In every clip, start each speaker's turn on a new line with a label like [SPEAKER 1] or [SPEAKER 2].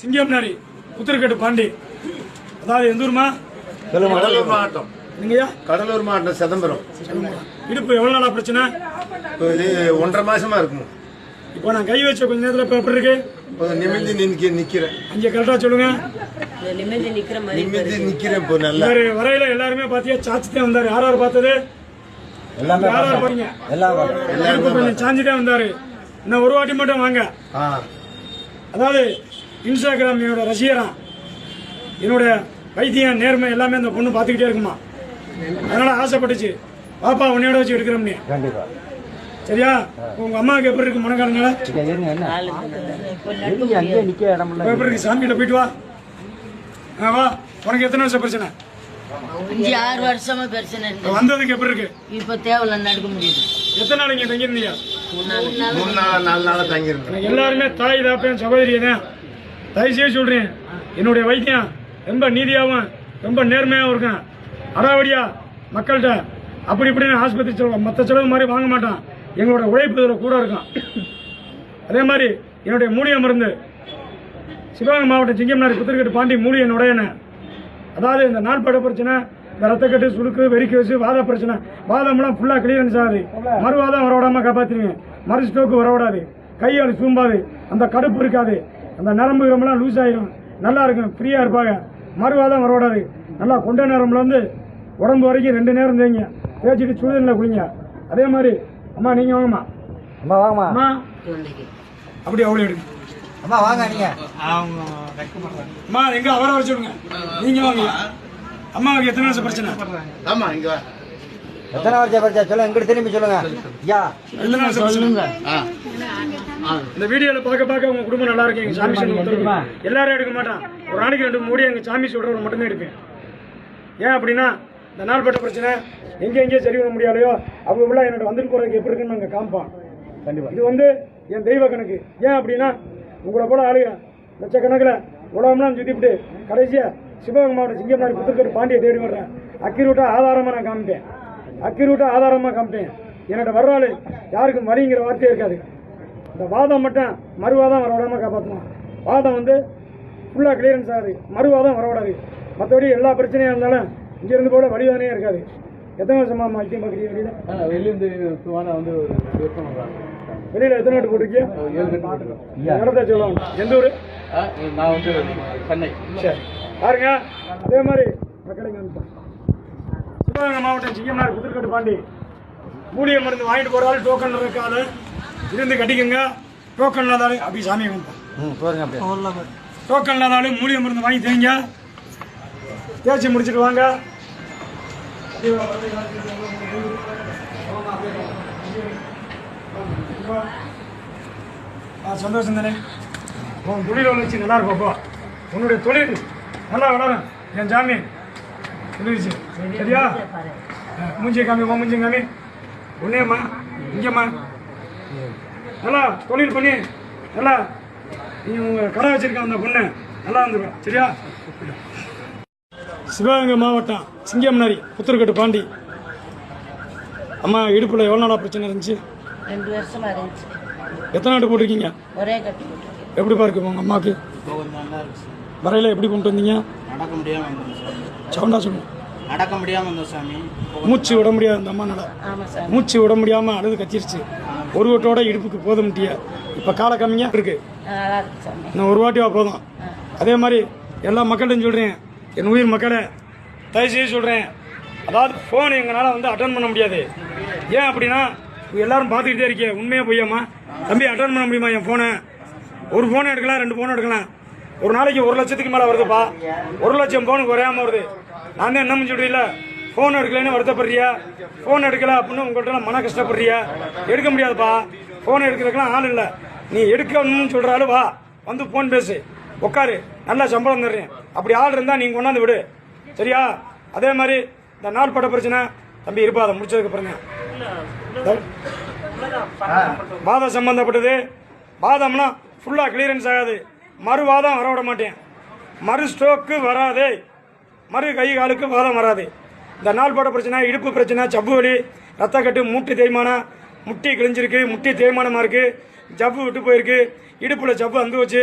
[SPEAKER 1] சிங்கம்னாரி புத்திரக்கட்டு பாண்டி. அதாவது எந்த ஊருமா?
[SPEAKER 2] கடலூர் மாவட்டம்.
[SPEAKER 1] நீங்கயா?
[SPEAKER 2] கடலூர் மாவட்டம் சிதம்பரம்.
[SPEAKER 1] இடுப்பு எவ்வளவு நாளா பிரச்சனை?
[SPEAKER 2] இது 1.5 மாசமா இருக்கும்.
[SPEAKER 1] இப்போ நான் கை வச்ச கொஞ்ச நேரத்தில் இப்போ எப்படி இருக்கு?
[SPEAKER 2] நிமிர்ந்து நிக்கிறேன்.
[SPEAKER 1] அங்கே கரெக்டாக சொல்லுங்க.
[SPEAKER 2] நிமிர்ந்து நிக்கிறேன். இப்போ நல்லா
[SPEAKER 1] வரையில எல்லாருமே பாத்தியா சாச்சிட்டே வந்தாரு. யாராரு பார்த்தது? யாராரு பாருங்க, எல்லாரும் கொஞ்சம் சாஞ்சிட்டே வந்தாரு. இன்னும் ஒரு வாட்டி மட்டும் வாங்க. அதாவது இன்ஸ்டாகிராம் என்னோட ரசிகரா, என்னோட வைத்தியம் நேர்மை எல்லாமே அந்த பொண்ணு பார்த்துக்கிட்டே இருக்குமா. அதனால ஆசைப்பட்டுச்சு, பாப்பா உன்னையோட வச்சு எடுக்கிறோம்னு. சரியா? உங்க அம்மாவுக்கு எப்படி இருக்கு மனக்காலங்கள? எப்படி இருக்கு? சாமிகிட்ட போயிட்டு வா. வா. உனக்கு எத்தனை வருஷம் பிரச்சனை?
[SPEAKER 3] 5-6 வருஷமா பிரச்சனை.
[SPEAKER 1] வந்ததுக்கு எப்படி இருக்கு?
[SPEAKER 3] இப்ப தேவையில்ல, நடக்க முடியுது.
[SPEAKER 1] எத்தனை நாள் இங்க தங்கியிருந்தீங்க?
[SPEAKER 2] 3 நாள் 4 நாளா தங்கியிருந்தேன்.
[SPEAKER 1] எல்லாருமே தாய் தாப்பேன் சகோதரி தான். தயவுசெய்து சொல்றேன், என்னுடைய வைத்தியம் ரொம்ப நீதியாகவும் ரொம்ப நேர்மையாகவும் இருக்கும். அடாவடியா மக்கள்கிட்ட அப்படி இப்படின்னு ஆஸ்பத்திரி செலவு மற்ற செலவு மாதிரி வாங்க மாட்டான். எங்களோட உழைப்பு இதில் கூட இருக்கும். அதே மாதிரி என்னுடைய மூலிகை மருந்து சிவகங்கை மாவட்டம் சிங்கம்னாரி புத்திரக்கட்டு பாண்டி மூலிகை நுடையன. அதாவது இந்த நாள்பட பிரச்சனை, இந்த ரத்தக்கட்டு, சுழுக்கு, வெறிக்கேசு, வாத பிரச்சனை, வாதம்லாம் ஃபுல்லாக கிளியரன்ஸ் ஆகுது. மறுவாதம் வரவிடாமல் காப்பாற்றுவீங்க. மறு ஸ்டோக்கு வரவிடாது. கையால் சூம்பாது. அந்த கடுப்பு இருக்காது. அந்த நரம்பு கிரம்பெல்லாம் லூஸ் ஆகிடும். நல்லா இருக்கும். ஃப்ரீயாக இருப்பாங்க. மறுவாதம் வரவிடாது. நல்லா கொண்ட நேரம்ல வந்து உடம்பு வரைக்கும் 2 நேரம் தேங்க தேய்ச்சிட்டு சுடுதண்ணில் குளிங்க. அதே மாதிரி அம்மா நீங்கள் வாங்கம்மா.
[SPEAKER 4] அம்மா வாங்கம்மா.
[SPEAKER 1] அம்மா அப்படி அவ்வளோ எடுங்க.
[SPEAKER 4] அம்மா வாங்க. நீங்க
[SPEAKER 1] அம்மா எங்க அவரை வர சொல்லுங்க. நீங்க வாங்க. அம்மாவுக்கு எத்தனை வருஷம் பிரச்சனை?
[SPEAKER 2] ஆமா, இங்க
[SPEAKER 4] எத்தனை வருஷம் பிரச்சனை சொல்லுங்க. எங்கிட்ட திரும்பி சொல்லுங்க. ஐயா
[SPEAKER 1] எத்தனை வருஷம் பிரச்சனை? இந்த வீடியோல பார்க்க உங்க குடும்பம் நல்லா இருக்கு. எங்க சாமி சொல்லுங்க. எல்லாரும் எடுக்க மாட்டான். ஒரு நாளைக்கு 2 மூடி எங்க சாமி சொல்றவங்க மட்டும்தான் எடுப்பேன். ஏன் அப்படின்னா இந்த நாள்பட்ட பிரச்சனை எங்கே சரி பண்ண முடியாதையோ அவங்க உள்ள என்னோட வந்துட்டு போறதுக்கு எப்படி இருக்குன்னு நாங்கள் காமிப்போம். கண்டிப்பா இது வந்து என் தெய்வ கணக்கு. ஏன் அப்படின்னா உங்களை போல ஆளுங்க லட்சக்கணக்கில் உலகம்லாம் சுத்திவிட்டு கடைசியா சிவகங்கை மாவட்டம் சிங்கம்னாரி புத்திரக்கட்டு பாண்டியை தேடி வர்றேன். அக்யூரேட்டா ஆதாரமாக நான் காமிப்பேன். என்னோட வர்றாள் யாருக்கும் வலிங்கிற வார்த்தையே இருக்காது. இந்த வாதம் மட்டும் மறுவாதம் வரவிடாமல் காப்பாற்றலாம். வாதம் வந்து ஃபுல்லாக கிளியரன்ஸ் ஆகுது. மறுவாதம் வரவிடாது. மற்றபடி எல்லா பிரச்சனையாக இருந்தாலும் இங்கேருந்து போல வழிவானே இருக்காது. எத்தனை வருஷமா வைத்தியம் பார்க்குறீங்க? வெளியில் எத்தனை நாட்டு போட்டிருக்கீங்க? இடத்த சொல்லுவாங்க. எந்த ஊர்?
[SPEAKER 5] நான் வந்து சென்னை.
[SPEAKER 1] சரி பாருங்க. அதே மாதிரி மக்களுங்க சிவகங்கை மாவட்டம் சிங்கம்னாரி புத்திரக்கட்டு பாண்டி மூலிகை மருந்து வாங்கிட்டு போகிறாலும் டோக்கன் இருக்காது. இருந்து கட்டிக்கோங்க. டோக்கன் இல்லாதாலும் அப்படி சாமி டோக்கன் இல்லாதாலும் மூலிகை மருந்து வாங்கி தேங்க. தேய்ச்சி முடிச்சுட்டு வாங்க. சந்தோஷம் தானே? உன் தொழில் வளர்ச்சி நல்லா இருப்பப்போ. உன்னுடைய தொழில் நல்லா வளரும். என் சாமி சொல்லிடுச்சு. சரியா? மூஞ்சி காமி, மூஞ்சி காமி. ஒன்னேம்மா இங்கேம்மா நல்லா தொழில் பண்ணி நல்லா நீ உங்கள் கடை வச்சிருக்க அந்த பொண்ணு நல்லா வந்துடும். சரியா? சிவகங்கை மாவட்டம் சிங்கம்னாரி புத்திரக்கட்டு பாண்டி. அம்மா இடுப்பில் எவ்வளோ நாளாக பிரச்சனை இருந்துச்சு?
[SPEAKER 3] 2 வருஷமா இருந்துச்சு.
[SPEAKER 1] எத்தனை நாட்டு போட்டிருக்கீங்க?
[SPEAKER 3] ஒரே கட்டி போட்டிருக்கேன்.
[SPEAKER 1] எப்படிப்பா இருக்கு உங்கள் அம்மாவுக்கு? வரையில எப்படி கொண்டு வந்தீங்க?
[SPEAKER 5] நடக்க முடியாமல்
[SPEAKER 1] சவுண்டா சொல்லுங்க.
[SPEAKER 5] நடக்க முடியாமல் இருந்தோம் சாமி.
[SPEAKER 1] மூச்சு விட முடியாது அந்த அம்மானால. மூச்சு விட முடியாமல் அழுது கத்திருச்சு. ஒரு வட்டோட இடுப்புக்கு போத முடிய. இப்போ காலை கம்மியாக இருக்கு. இன்னும் ஒரு வாட்டிவா போதும். அதே மாதிரி எல்லா மக்கள்கிட்டையும் சொல்கிறேன், என் உயிர் மக்களை தயவுசெய்து சொல்கிறேன். அதாவது ஃபோன் எங்களால் வந்து அட்டன் பண்ண முடியாது. ஏன் அப்படின்னா எல்லாரும் பார்த்துக்கிட்டே இருக்கேன். உண்மையாக பொய்யாம்மா? தம்பி அட்டன் பண்ண முடியுமா என் ஃபோனை? ஒரு ஃபோனை எடுக்கலாம், 2 ஃபோனை எடுக்கலாம். ஒரு நாளைக்கு 1 லட்சத்துக்கு மேலே வருதுப்பா. 1 லட்சம் ஃபோனுக்கு குறையாமல் வருது. நான் தான் என்ன சொல்கிறீங்கள, ஃபோன் எடுக்கலன்னு வருத்தப்படுறியா? ஃபோன் எடுக்கல அப்படின்னு உங்கள்கிட்ட மன கஷ்டப்படுறியா? எடுக்க முடியாதுப்பா. ஃபோன் எடுக்கிறதுக்கெல்லாம் ஆள் இல்லை. நீ எடுக்கணும்னு சொல்கிறாரு, வா வந்து ஃபோன் பேசு, உட்காரு, நல்லா சம்பளம் தர்றேன். அப்படி ஆள் இருந்தால் நீங்கள் கொண்டாந்து விடு. சரியா? அதே மாதிரி இந்த நாள்பட்ட பிரச்சனை தம்பி இருப்பா. அதை முடிச்சதுக்கு அப்புறங்க வாதம் சம்பந்தப்பட்டது. வாதம்னா ஃபுல்லாக கிளியரன்ஸ் ஆகாது. மறுவாதம் வர விட மாட்டேன். மறு ஸ்ட்ரோக்கு வராது. மறு கை காலுக்கு வாதம் வராது. இந்த நாள்பட்ட பிரச்சனை, இடுப்பு பிரச்சனை, சவ்வு வலி, ரத்தக்கட்டு, மூட்டு தேய்மானம், முட்டி கிழிஞ்சிருக்கு, முட்டி தேய்மானமாக இருக்குது, ஜவ்வு விட்டு போயிருக்கு, இடுப்பில் ஜவ்வு அந்து வச்சு,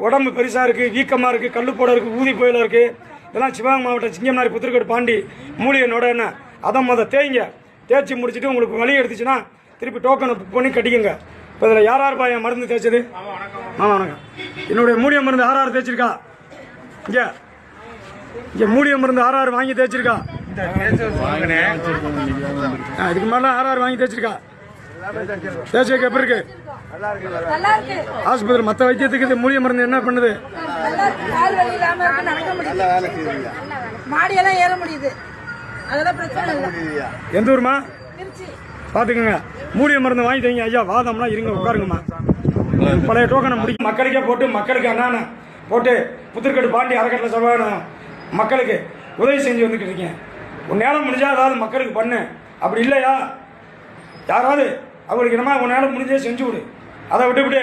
[SPEAKER 1] உடம்பு பெருசாக இருக்குது, வீக்கமாக இருக்குது, கல்லுப்போட இருக்குது, ஊதி போயில இருக்குது, இதெல்லாம் சிவகங்கை மாவட்டம் சிங்கம்னாரி புத்திரக்கோடு பாண்டி மூலிகைனோட என்ன அதை தேய்ங்க. தேய்ச்சி முடிச்சுட்டு உங்களுக்கு வலி எடுத்துச்சுன்னா திருப்பி டோக்கனை புக் பண்ணி கட்டிக்கோங்க. இப்போ இதில் யார் யார் என் மருந்து தேய்ச்சது? வணக்கம். என்னுடைய மூலிகை மருந்து யார் தேய்ச்சிருக்கா? இங்கே மூலிகை மருந்து யார் வாங்கி தேய்ச்சிருக்கா? இதுக்கு மேலே யார் வாங்கி தேய்ச்சிருக்கா? தேய்ச்சி வைக்க எப்படி இருக்கு? ஆஸ்பத்திரி மற்ற வைத்தியத்துக்கு இது மூலிகை மருந்து என்ன பண்ணுது?
[SPEAKER 6] மாடியெல்லாம் ஏற முடியுது, அதெல்லாம் பிரச்சனை இல்லை.
[SPEAKER 1] எந்த ஊருமா? பாத்துக்கோங்க, மூலிகை மருந்து வாங்கி தரீங்க ஐயா. வாதம்லாம் இருங்க, உட்காருங்கம்மா. பழைய டோக்கனை முடிக்க மக்களுக்கே போட்டு மக்களுக்கு என்னென்ன போட்டு புத்திரக்கோடு பாண்டி அறக்கட்டளை சபை மக்களுக்கு உதவி செஞ்சு வந்துக்கிட்டு இருக்கேன். உன்னால முடிஞ்சா ஏதாவது மக்களுக்கு பண்ணு. அப்படி இல்லையா யாராவது அவங்களுக்கு என்னமா உன்னால முடிஞ்சே செஞ்சு விடு. அதை விட்டுவிட்டு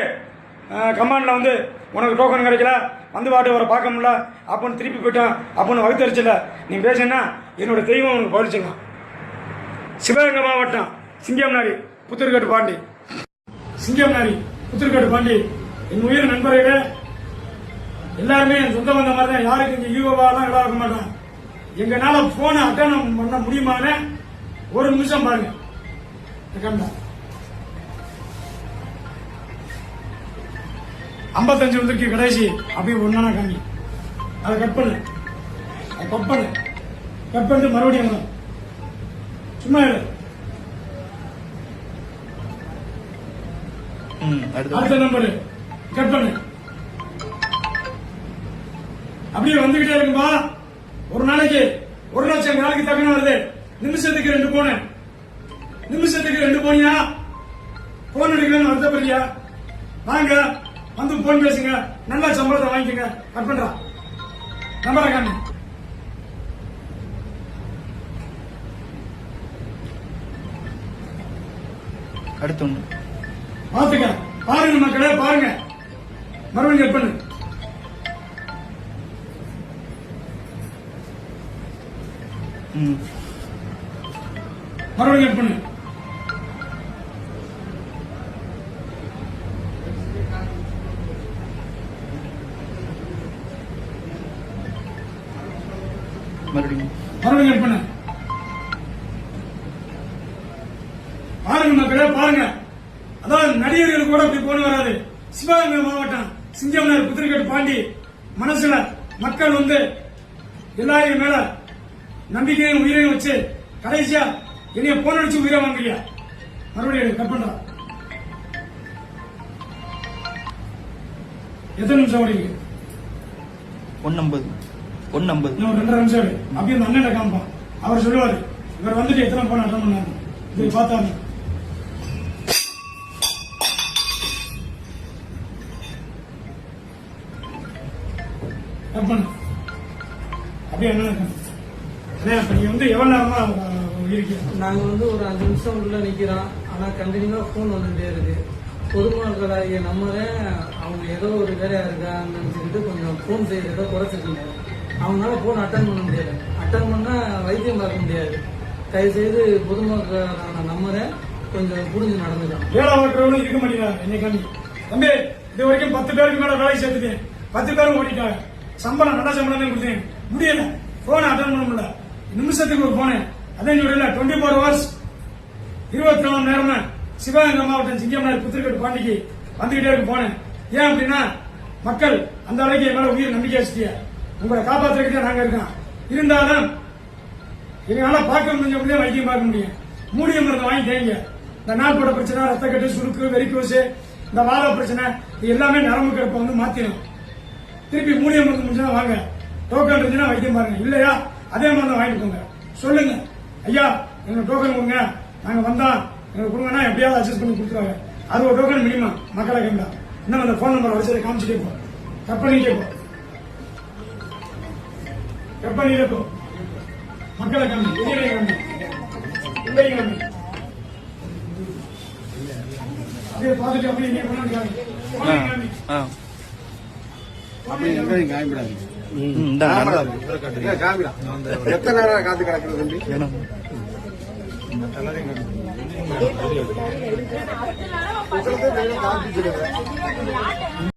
[SPEAKER 1] கமாண்டில் வந்து உனக்கு டோக்கன் கிடைக்கல, வந்து பாட்டு அவரை பார்க்க முடியல அப்படின்னு திருப்பி போயிட்டான் அப்படின்னு வகுத்தரிச்சல நீ பேசுனா என்னோட தெய்வம் உனக்கு பழிச்சுங்க. சிவகங்கை மாவட்டம் சிங்கம்னாரி புத்திரக்கோடு பாண்டி, சிங்கம்னாரி புத்திரக்கோடு பாண்டி என் உயிர் நண்பர்களே எல்லாருமே என் சொந்த வந்த மாதிரி தான். யாருக்கு இங்கே யூகவாலாம் இடம் இருக்க மாட்டான். எங்கனால போனை அட்டன் பண்ண முடியுமான ஒரு நிமிஷம் பாருங்க. 55 வந்திருக்கு கடைசி. அப்படியே ஒன்னா காமி அதை கட் பண்ணு, கட் பண்ணிட்டு மறுபடியும் சும்மா அடுத்த நம்பரு கட் பண்ணு. அப்படியே வந்துகிட்டே இருக்கும்பா. ஒரு நாளைக்கு 1 லட்சம் நாளைக்கு தக்கன வருது. நிமிஷத்துக்கு 2 போன, நிமிஷத்துக்கு 2 போனியா? போன் எடுக்கலன்னு வருத்தப்படுறியா? வாங்க வந்து போன் பேசுங்க, நல்ல சம்பளத்தை வாங்கிக்கங்க. கட் பண்றா நம்பரை காமி.
[SPEAKER 5] அடுத்து
[SPEAKER 1] பாத்துக்க, பாருங்க மக்களே, பாருங்க. மறுபடியும் கட் பண்ணு. மறுபடியும் கட் பண்ணு. மறுபடியும் கட் பண்ணு. பாருங்க மக்களே, பாருங்க. அதாவது நடிகர்களுக்கு கூட இப்படி போன வராது. சிவகங்கை மாவட்டம் சிங்கம்னாரி புத்திரக்கோடு பாண்டி மனசுல மக்கள் வந்து எல்லாரும் மேல நம்பிக்கையும் உயிரையும் வச்சு கடைசியா என்னைய போன் அடிச்சு உயிரை வாங்குறியா? மறுபடியும் கட் பண்றா. எத்தனை நிமிஷம் ஓடிங்க?
[SPEAKER 5] 150.
[SPEAKER 1] இன்னும் 2.5 நிமிஷம் எடு. அப்படியே அந்த அண்ணன் காமிப்பான். அவர் சொல்லுவாரு இவர் வந்துட்டு எத்தனை போன் அட்டன் பண்ணாரு. இது பார்த்தாரு கட் பண்ணு. அப்படியே என்ன நீ வந்து எவ்வளவு நேரமா இருக்கீங்க?
[SPEAKER 7] நாங்க வந்து ஒரு 5 நிமிஷம் உள்ள நிக்கிறோம். ஆனா கண்டினியூவா போன் வந்துட்டே இருக்கு. பொதுமக்களாகிய நம்மளே அவங்க ஏதோ ஒரு வேலையா இருக்கான்னு நினைச்சுட்டு கொஞ்சம் போன் செய்யறது ஏதோ குறைச்சிருக்கீங்க. அவங்களால போன் அட்டன் பண்ண முடியாது. அட்டன் பண்ணா வைத்தியம் பார்க்க முடியாது. தயவு செய்து பொதுமக்களான நம்மளே கொஞ்சம் புரிஞ்சு நடந்துக்கலாம்.
[SPEAKER 1] வேலை ஓட்டுறவங்களும் இருக்க மாட்டேங்கிறாங்க. என்னை தம்பி இது வரைக்கும் 10 பேருக்கு மேல வேலை சேர்த்துட்டேன். 10 பேரும் ஓட்டிட்டாங்க. சம்பளம் நல்ல சம்பளம் தான் கொடுத்தேன். முடியல, போனை அட்டன் பண்ண முடியல. நிமிஷத்துக்கு ஒரு போனேன். அதே சொல்ல 24 hours 24 மணி நேரமா சிவகங்கை மாவட்டம் சிங்கம்னாரி புத்திரக்கோடு பாண்டிக்கு வந்துகிட்டே இருக்கு போனேன். ஏன் அப்படின்னா மக்கள் அந்த அளவுக்கு என் மேல உயிர் நம்பிக்கை வச்சுட்டிய. உங்களை காப்பாற்றுறதுக்கு நாங்க இருக்கோம். இருந்தாலும் எங்களால பார்க்க முடிஞ்ச முடியாது, வைத்தியம் பார்க்க முடியும். மூலிகை மருந்து வாங்கி தேங்க. இந்த நாள்பட பிரச்சனை, ரத்தக்கட்டு, சுருக்கு, வெறிக்கோசு, இந்த வாழ பிரச்சனை இது எல்லாமே நரம்பு கிடப்ப வந்து மாத்திடும். திருப்பி மூலிகை மருந்து முடிஞ்சா வாங்க. டோக்கன் இருந்துச்சுன்னா வைத்தியம் பாருங்க. இல்லையா அதே மருந்து வாங்கிட்டு போங்க. சொல்லுங்க ஐயா எங்களுக்கு டோக்கன் கொடுங்க, நாங்க வந்தா எங்களுக்கு கொடுங்கன்னா எப்படியாவது அட்ஜஸ்ட் பண்ணி கொடுத்துருவாங்க. 60 டோக்கன் மினிமம் மக்களை கேட்டா. இன்னும் அந்த போன் நம்பர் வரிசையை காமிச்சுட்டே போ. கட் பண்ணிட்டே போ. கட் பண்ணிட்டே போ. மக்களை காமி, எதிரே காமி, உள்ளே காமி. அப்படியே பார்த்துட்டு அப்படியே நீங்க கொண்டாந்து காமி.
[SPEAKER 2] எத்தனை நேரம் காத்து கிடக்குறது தம்பி?